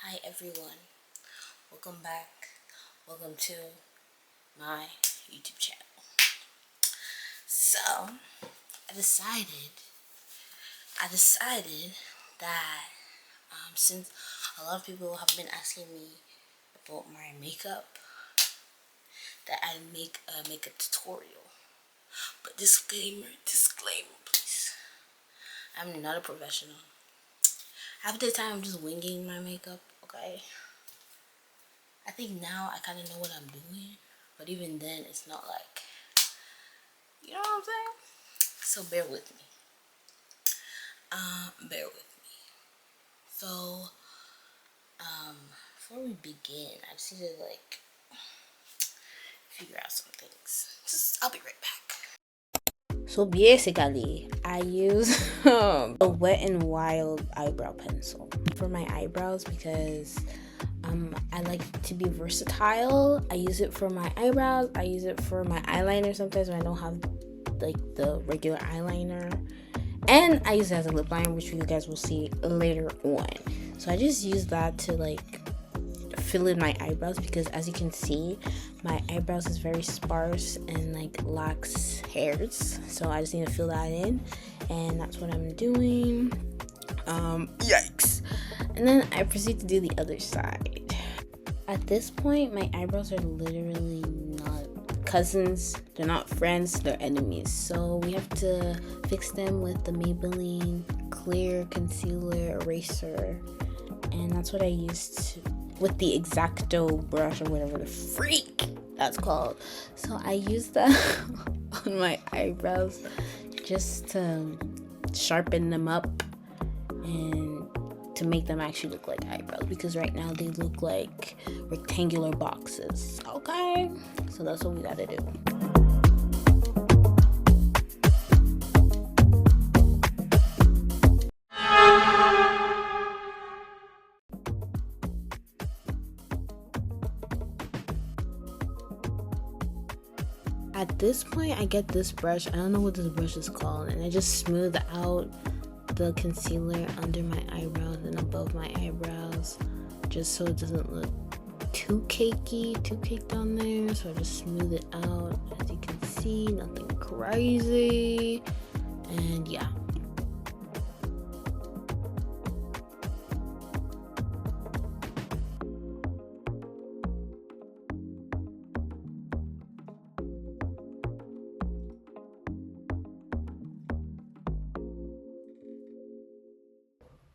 Hi everyone, welcome back. Welcome to my YouTube channel. So I decided that since a lot of people have been asking me about my makeup, that I make a makeup tutorial. But disclaimer please, I'm not a professional. Half the time I'm just winging my makeup, okay? I think now I kind of know what I'm doing, but even then it's not like, you know what I'm saying? So bear with me. So before we begin, I just need to like figure out some things. I'll be right back. So basically, I use a Wet n Wild eyebrow pencil for my eyebrows because I like to be versatile. I use it for my eyebrows. I use it for my eyeliner sometimes when I don't have like the regular eyeliner. And I use it as a lip liner, which you guys will see later on. So I just use that to like fill in my eyebrows because as you can see, my eyebrows is very sparse and like lacks hairs. So I just need to fill that in, and that's what I'm doing. Yikes. And then I proceed to do the other side. At this point, my eyebrows are literally not cousins, they're not friends, they're enemies. So we have to fix them with the Maybelline clear concealer eraser, and that's what I used with the X-Acto brush or whatever the freak that's called. So I use that on my eyebrows just to sharpen them up and to make them actually look like eyebrows, because right now they look like rectangular boxes. Okay, so that's what we gotta do. At this point, I get this brush. I don't know what this brush is called, and I just smooth out the concealer under my eyebrows and above my eyebrows, just so it doesn't look too caked on there. So I just smooth it out. As you can see, nothing crazy, and yeah.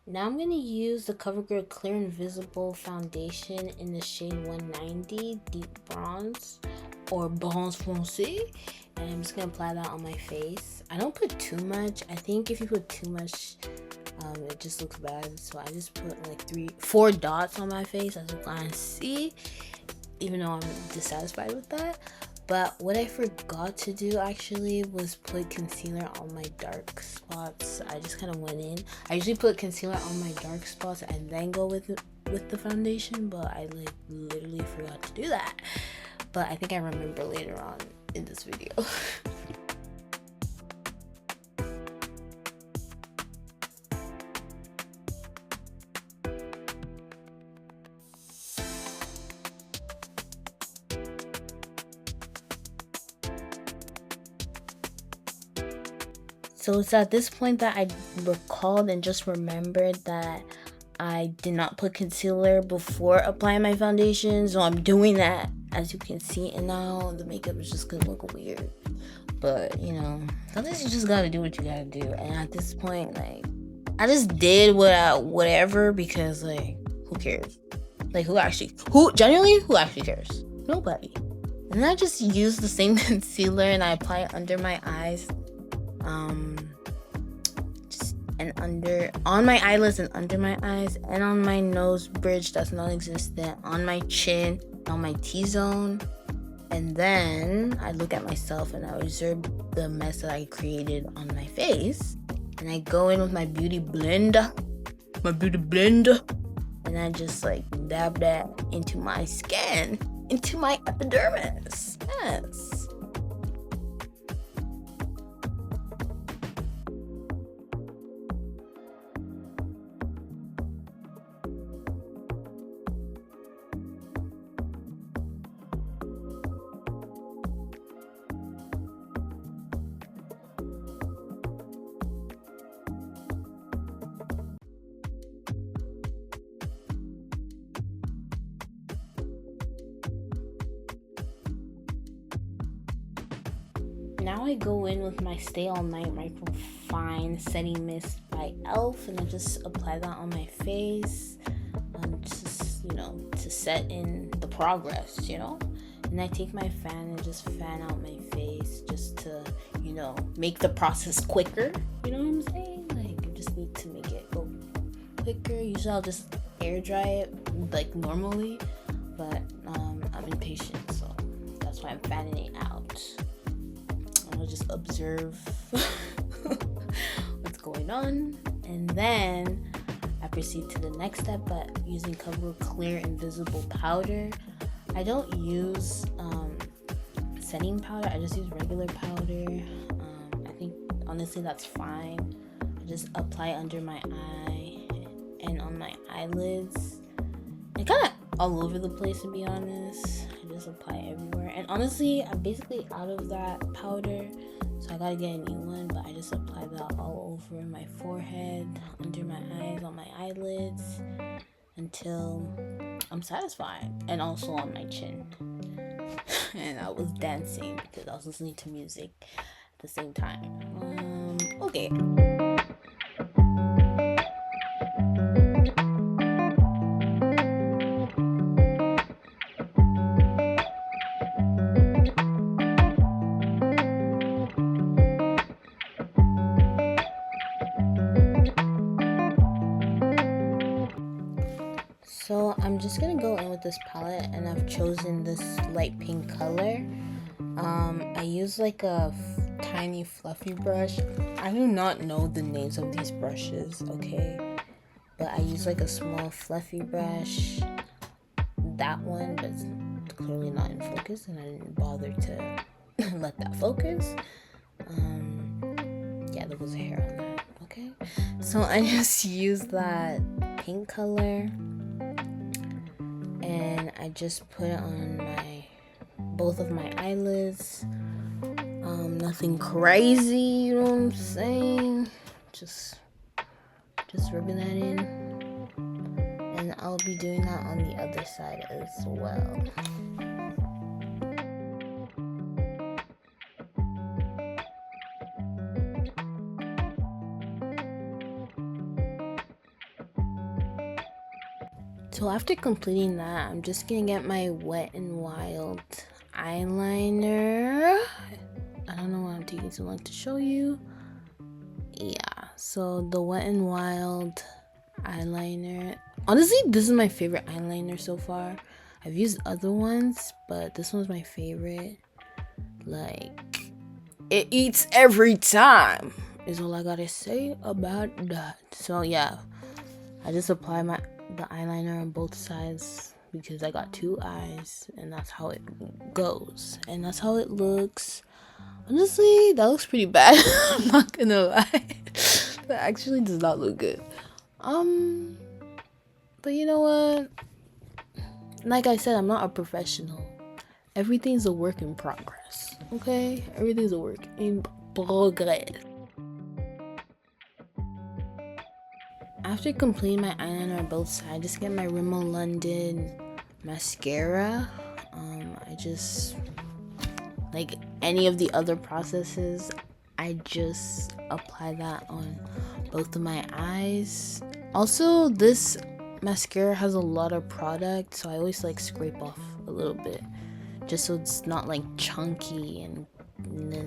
Now I'm going to use the Coverigirl Clear Invisible Foundation in the shade 190 Deep Bronze or Bronze Foncé, and I'm just going to apply that on my face. I don't put too much. I think if you put too much, it just looks bad. So I just put like 4 dots on my face, as you can see, even though I'm dissatisfied with that. But what I forgot to do actually was put concealer on my dark spots. I just kind of went in. I usually put concealer on my dark spots and then go with the foundation, but I like literally forgot to do that. But I think I remember later on in this video. So it's at this point that I recalled and just remembered that I did not put concealer before applying my foundation. So I'm doing that, as you can see, and now the makeup is just gonna look weird. But you know, sometimes you just gotta do what you gotta do. And at this point, like, I just did whatever because like, who cares? Like, who actually cares? Nobody. And then I just use the same concealer and I apply it under my eyes. On my eyelids and under my eyes, and on my nose bridge that's non-existent, on my chin, on my T-zone. And then I look at myself and I observe the mess that I created on my face, and I go in with my beauty blender, and I just like dab that into my skin, into my epidermis. Yes. now I go in with my Stay All Night Microfine Setting Mist by LEWK, and I just apply that on my face, just, you know, to set in the progress, you know. And I take my fan and just fan out my face just to, you know, make the process quicker. You know what I'm saying? Like, you just need to make it go quicker. Usually I'll just air dry it like normally, but I'm impatient, so that's why I'm fanning it out. I'll just observe what's going on, and then I proceed to the next step, but using Coverigirl Clear Invisible Powder. I don't use setting powder, I just use regular powder. I think honestly that's fine. I just apply under my eye and on my eyelids, and kind of all over the place, to be honest. I just apply everywhere, and honestly I'm basically out of that powder, so I gotta get a new one, but I just apply that all over my forehead, under my eyes, on my eyelids, until I'm satisfied, and also on my chin. And I was dancing because I was listening to music at the same time. Okay. So I'm just gonna go in with this palette, and I've chosen this light pink color. I use like a tiny fluffy brush. I do not know the names of these brushes, okay? But I use like a small fluffy brush. That one, but it's clearly not in focus, and I didn't bother to let that focus. Yeah, there was hair on that, okay? So I just used that pink color, and I just put it on both of my eyelids. Nothing crazy, you know what I'm saying? Just rubbing that in, and I'll be doing that on the other side as well. So after completing that, I'm just gonna get my Wet n Wild eyeliner. I don't know why I'm taking so long to show you. Yeah, so the Wet n Wild eyeliner. Honestly, this is my favorite eyeliner so far. I've used other ones, but this one's my favorite. Like, it eats every time, is all I gotta say about that. So yeah, I just apply the eyeliner on both sides because I got two eyes, and that's how it goes, and that's how it looks. Honestly, that looks pretty bad. I'm not gonna lie. That actually does not look good. But you know what? Like I said, I'm not a professional. Everything's a work in progress. Okay? Everything's a work in progress. After completing my eyeliner on both sides, I just get my Rimmel London mascara. I just, like any of the other processes, I just apply that on both of my eyes. Also, this mascara has a lot of product, so I always like scrape off a little bit, just so it's not like chunky and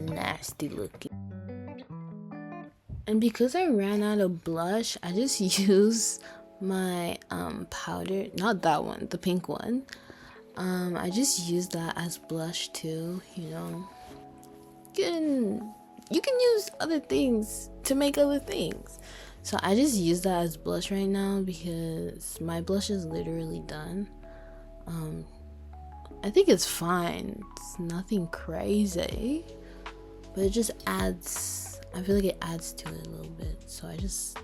nasty looking. And because I ran out of blush, I just use my powder, not that one, the pink one. I just use that as blush too, you know. You can use other things to make other things. So I just use that as blush right now because my blush is literally done. I think it's fine. It's nothing crazy, but it just adds, I feel like it adds to it a little bit. So I just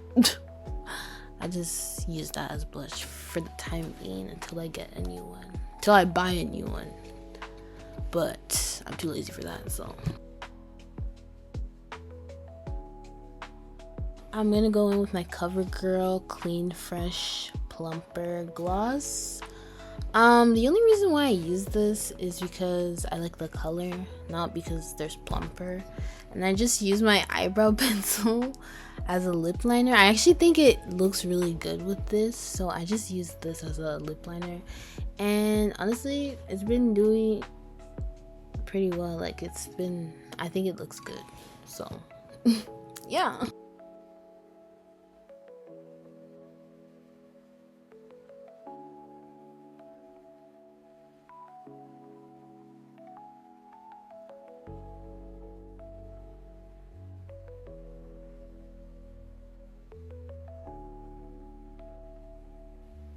I just use that as blush for the time being until I get a new one. Until I buy a new one. But I'm too lazy for that, so I'm gonna go in with my Coverigirl Clean Fresh Plumper Gloss. The only reason why I use this is because I like the color, not because there's plumper. And I just use my eyebrow pencil as a lip liner. I actually think it looks really good with this, so I just use this as a lip liner. And honestly, it's been doing pretty well. Like, I think it looks good. So, yeah.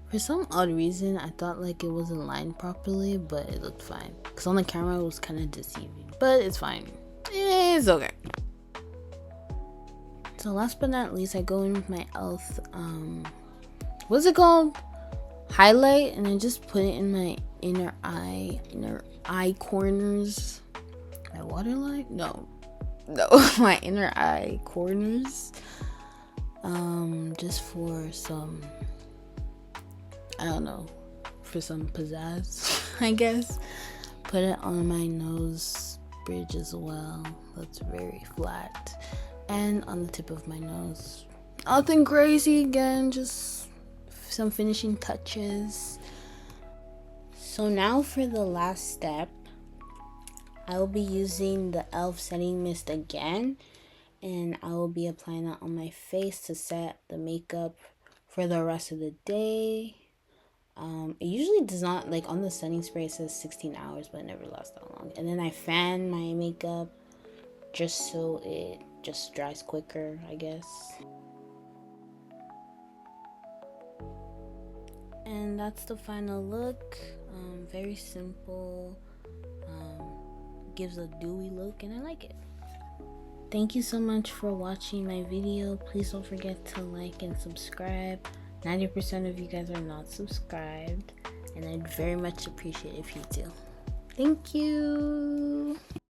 For some odd reason, I thought like it wasn't lined properly, but it looked fine. Because on the camera, it was kind of deceiving. But it's fine. It's okay. So last but not least, I go in with my e.l.f. What's it called? Highlight, and I just put it in my inner eye corners. My waterline? No, my inner eye corners. Just for some, I don't know, for some pizzazz, I guess. Put it on my nose bridge as well. That's very flat. And on the tip of my nose. Nothing crazy again, just some finishing touches. So now for the last step, I will be using the e.l.f. setting mist again. And I will be applying that on my face to set the makeup for the rest of the day. It usually does not, like on the setting spray it says 16 hours, but it never lasts that long. And then I fan my makeup just so it just dries quicker, I guess. And that's the final look. Very simple, gives a dewy look, and I like it. Thank you so much for watching my video. Please don't forget to like and subscribe. 90% of you guys are not subscribed, and I'd very much appreciate if you do. Thank you.